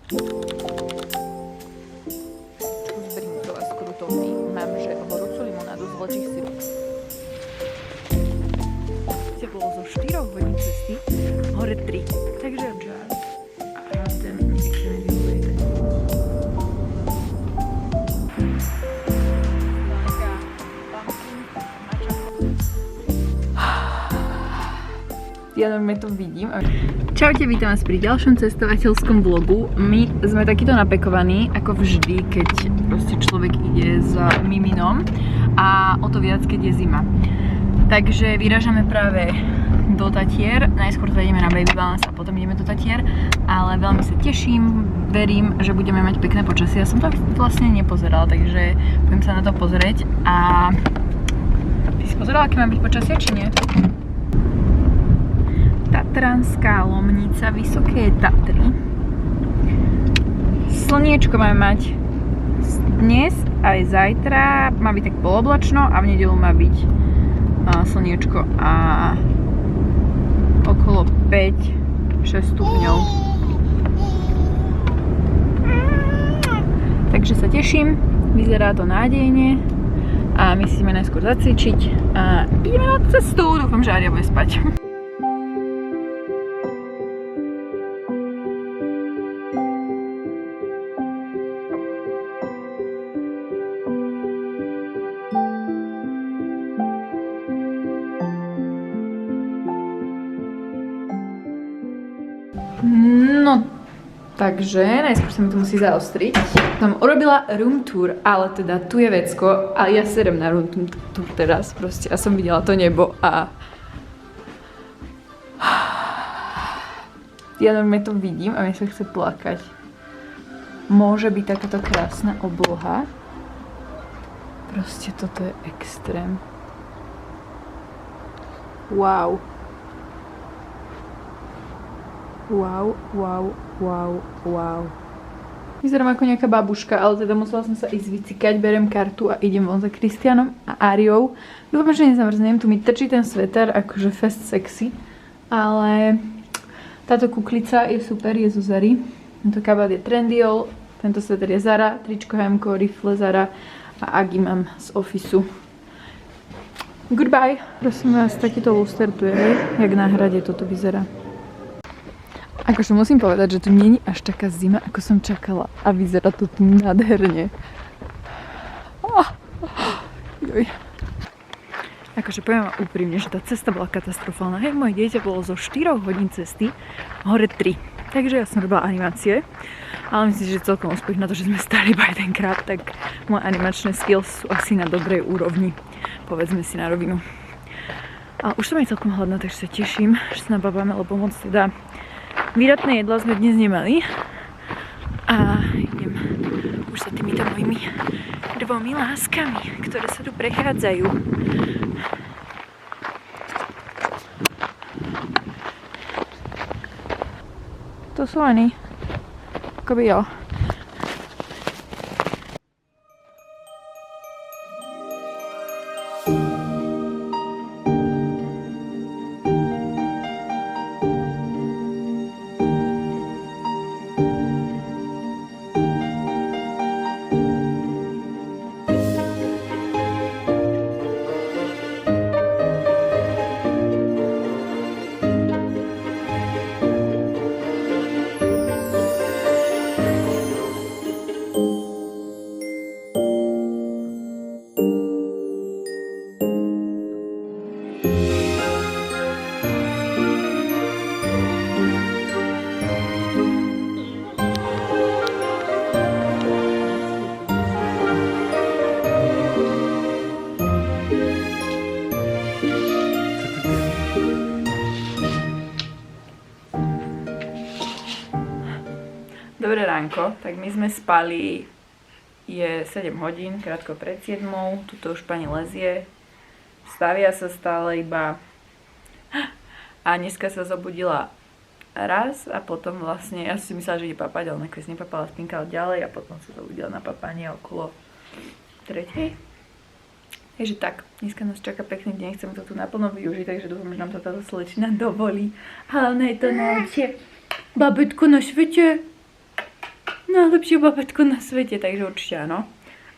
Z brinkov a z krutovky mám, že horúcu limonádu z vlčích syrop. To bolo zo 4 hodín cesty, hore 3. Takže obžár. A ten nechce mi vyhľujete. Ja normálne to vidím. Čaute, vítam vás pri ďalšom cestovateľskom vlogu. My sme takýto napekovaní, ako vždy, keď proste človek ide s miminom a o to viac, keď je zima. Takže vyrážame práve do Tatier. Najskôr teda ideme na Baby Balance a potom ideme do Tatier. Ale veľmi sa teším, verím, že budeme mať pekné počasie. Ja som to vlastne nepozerala, takže budem sa na to pozrieť. A ty si pozerala, aké má byť počasie, či nie? Tatranská Lomnica, Vysoké Tatry. Slniečko máme mať dnes aj zajtra. Má byť tak poloblačno a v nedeľu má byť slniečko a okolo 5-6 stupňov. Takže sa teším, vyzerá to nádejne a my si ideme najskôr zacvičiť a ideme na cestu. Dúfam, že Aria bude spať. No, takže najskôr sa mi to musí zaostriť. Som urobila room tour, ale teda tu je vecko a ja serem na room tour teraz proste. A som videla to nebo a ja normálne to vidím a mi sa chce plakať. Môže byť takáto krásna obloha. Proste toto je extrém. Wow. Wow, wow, wow, wow. Vyzerám ako nejaká babuška, ale teda musela som sa ísť vycikať, beriem kartu a idem von za Kristianom a Ariou. Dúfam, že nezamrznem, tu mi trčí ten sveter, akože fest sexy, ale táto kuklica je super, je zo Zary. Tento kabát je Trendyol, tento sveter je Zara, tričko H&M, rifle Zara a Agi mám z Officeu. Goodbye! Prosím vás, takýto luster tu je, jak na hrade toto vyzerá. Akože musím povedať, že tu nie je až taká zima, ako som čakala. A vyzerá to tu nádherne. Akože poviem vám úprimne, že tá cesta bola katastrofálna. Hej, moje dieťa bolo zo 4 hodín cesty hore 3. Takže ja som robila animácie. Ale myslím, že celkom úspech na to, že sme stali iba jedenkrát, tak moje animačné skills sú asi na dobrej úrovni. Povedzme si na rovinu. Ale už som aj celkom hladná, takže sa teším, že sa nababáme, lebo moc teda výdatné jedlá sme dnes nemali a idem už za týmito mojimi dvomi láskami, ktoré sa tu prechádzajú. To sú oni, akoby jo. Dobré ránko, tak my sme spali, je 7 hodín, krátko pred 7, tuto už pani lezie, stavia sa stále iba a dneska sa zobudila raz a potom vlastne, ja si myslela, že ide papať, ale nakoniec nepapala, spinkala ďalej a potom sa zobudila na papanie okolo 3. Takže tak, dneska nás čaká pekný deň, chceme to tu naplno využiť, takže dúfam, že nám to táto slečna dovolí. Hlavne je to najlepšie babetko na svete. najlepšiu babetku na svete, takže určite áno.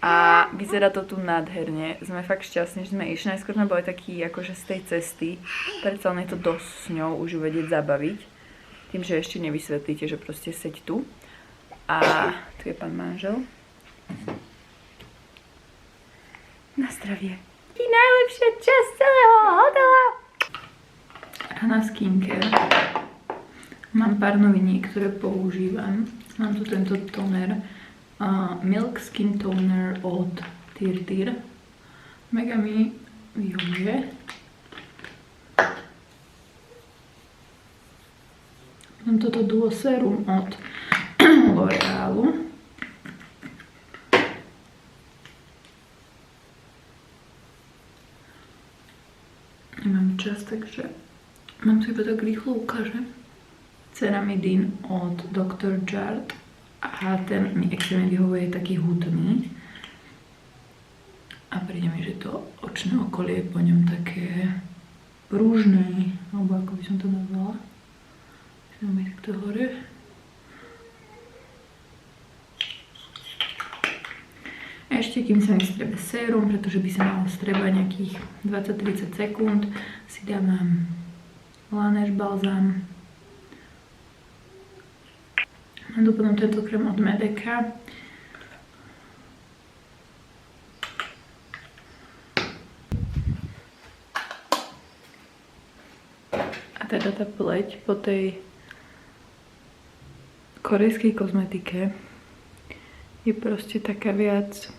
A vyzerá to tu nádherne. Sme fakt šťastní, že sme išli. Najskôr sme boli takí akože z tej cesty. Predsa len je to dosť s ňou už ju vedieť zabaviť. Tým, že ešte nevysvetlíte, že proste seď tu. A tu je pán manžel. Na zdravie. Ty najlepšia časť celého hotela. A na skincare mám pár noviniek, ktoré používam. Mám tu tento toner. Milk Skin Toner od Tirtir. Mega mi vyhovuje. Mám toto Duo Serum od L'Orealu. Nemám čas, takže mám tu iba tak rýchlo ukážem. Ceramidin od Dr. Jart. A ten mi extrémne vyhovuje, je taký hutný. A príde mi, že to očné okolie je po ňom také rúžne, alebo ako by som to nazvala. Dáme takto hore. A ešte kým sa mi strebe sérum, pretože by sa malo strebať nejakých 20-30 sekúnd, si dávam Laneige balzám. Mám tu potom tento krém od Medeka. A teda tá pleť po tej korejskej kozmetike je proste taká viac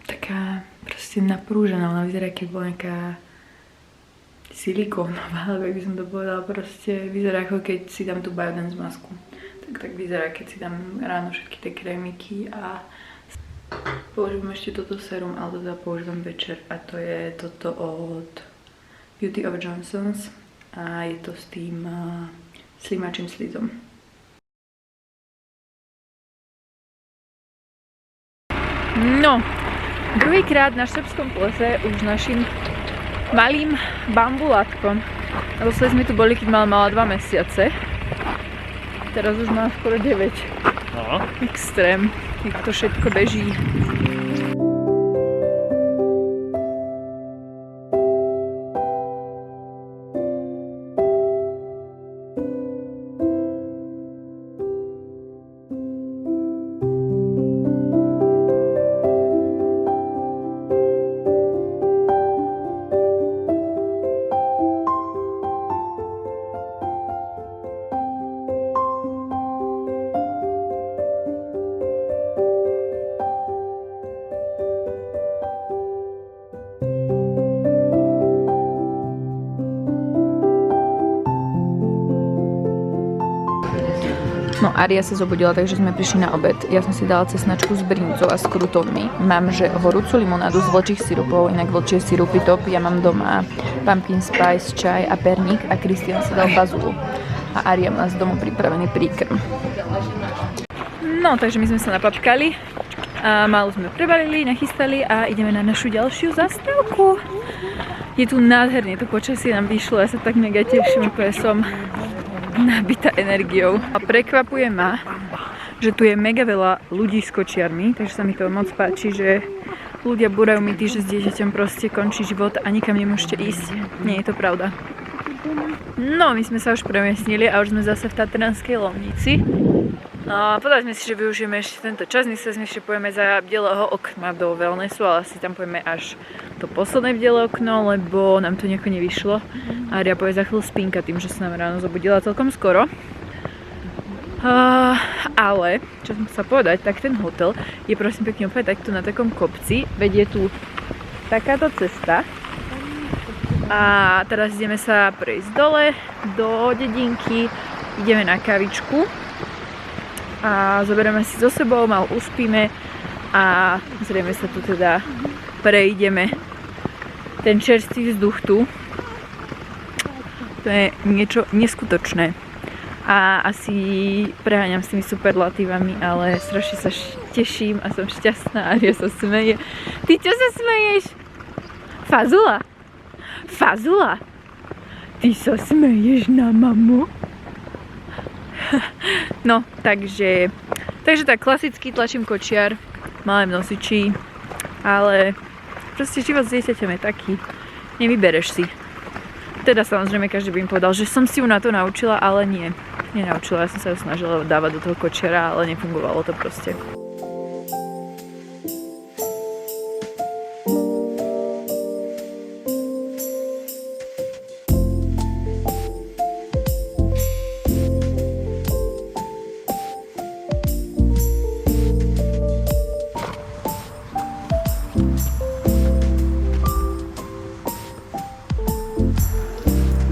taká proste naprúžená. Ona vyzerá, keď bola nejaká silikónová, alebo by som to povedala, proste vyzerá ako keď si dám tú Biodance masku. Tak vyzerá, keď si dám ráno všetky tie krémiky a používam ešte toto sérum, ale teda používam večer a to je toto od Beauty of Johnson's a je to s tým slimačím slizom. No, druhýkrát na Štrbskom plese už našim malým bambulátkom. Naposledy sme tu boli, keď mala 2 mesiace. Teraz už má skoro 9. No. Extrém, keď to všetko beží. No Aria sa zobudila, takže sme prišli na obed. Ja som si dala cesnačku s brincou a s krutónmi. Mám, že horúcu limonádu z vlčích sirupov, inak vlčie sirupy top. Ja mám doma pumpkin spice, čaj a perník a Kristián si dal bazulu. A Aria má z domu pripravený príkrm. No, takže my sme sa napapkali. A málo sme prebalili, nachystali a ideme na našu ďalšiu zastávku. Je tu nádherné, to počasie nám vyšlo, ja sa tak mega teším, úplne som nabitá energiou. A prekvapuje ma, že tu je mega veľa ľudí s kočiarmi, takže sa mi to moc páči, že ľudia búrajú mýty, že s dieťaťom proste končí život a nikam nemôžete ísť. Nie je to pravda. No, my sme sa už premiestnili a už sme zase v Tatranskej Lomnici. No, povedali sme si, že využijeme ešte tento čas, mysleli sme, že pôjdeme za Bieleho okna do wellnessu, ale asi tam pôjdeme až to posledné Biele okno, lebo nám to nejako nevyšlo. A Aria povie za chvíľu spínka tým, že sa nám ráno zobudila celkom skoro. Ale, čo som chcela povedať, tak ten hotel je prosím pekne opäť takto na takom kopci, vedie tu takáto cesta. A teraz ideme sa prejsť dole do dedinky, ideme na kavičku. A zoberieme si so sebou, mal uspíme a zrejme sa tu teda prejdeme. Ten čerstvý vzduch tu, to je niečo neskutočné. A asi preháňam s tými superlatívami, ale strašne sa teším a som šťastná. Aria sa smeje. Ty čo sa smeješ? Fazula? Fazula? Ty sa smeješ na mamu? No, takže tak klasicky tlačím kočiar, malé nosiči, ale proste život s dieťaťom je taký, nevybereš si. Teda samozrejme každý by mi povedal, že som si ju na to naučila, ale nie. Nenaučila, ja som sa ju snažila dávať do toho kočiara, ale nefungovalo to proste.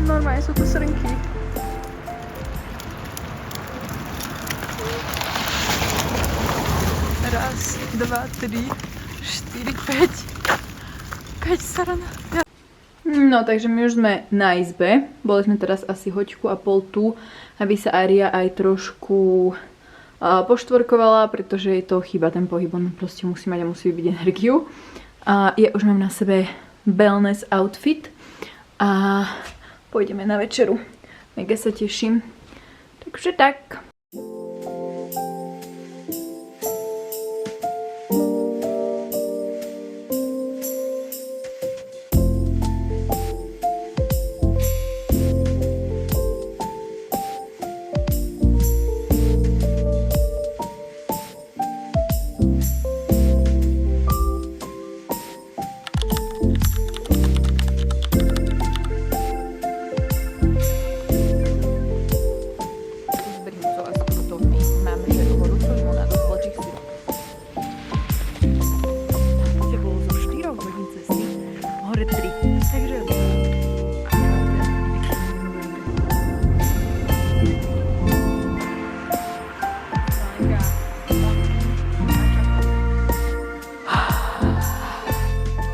Normálne sú to srnky. Raz, dva, tri, štyri, päť. 5 srn. No, takže my už sme na izbe. Boli sme teraz asi hoďku a pol tu, aby sa Aria aj trošku poštvorkovala, pretože je to chyba ten pohyb. On proste musí mať a musí vybiť energiu. A ja už mám na sebe wellness outfit a pôjdeme na večeru. Mega sa teším. Takže tak.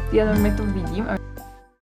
Ja normálne to vidím.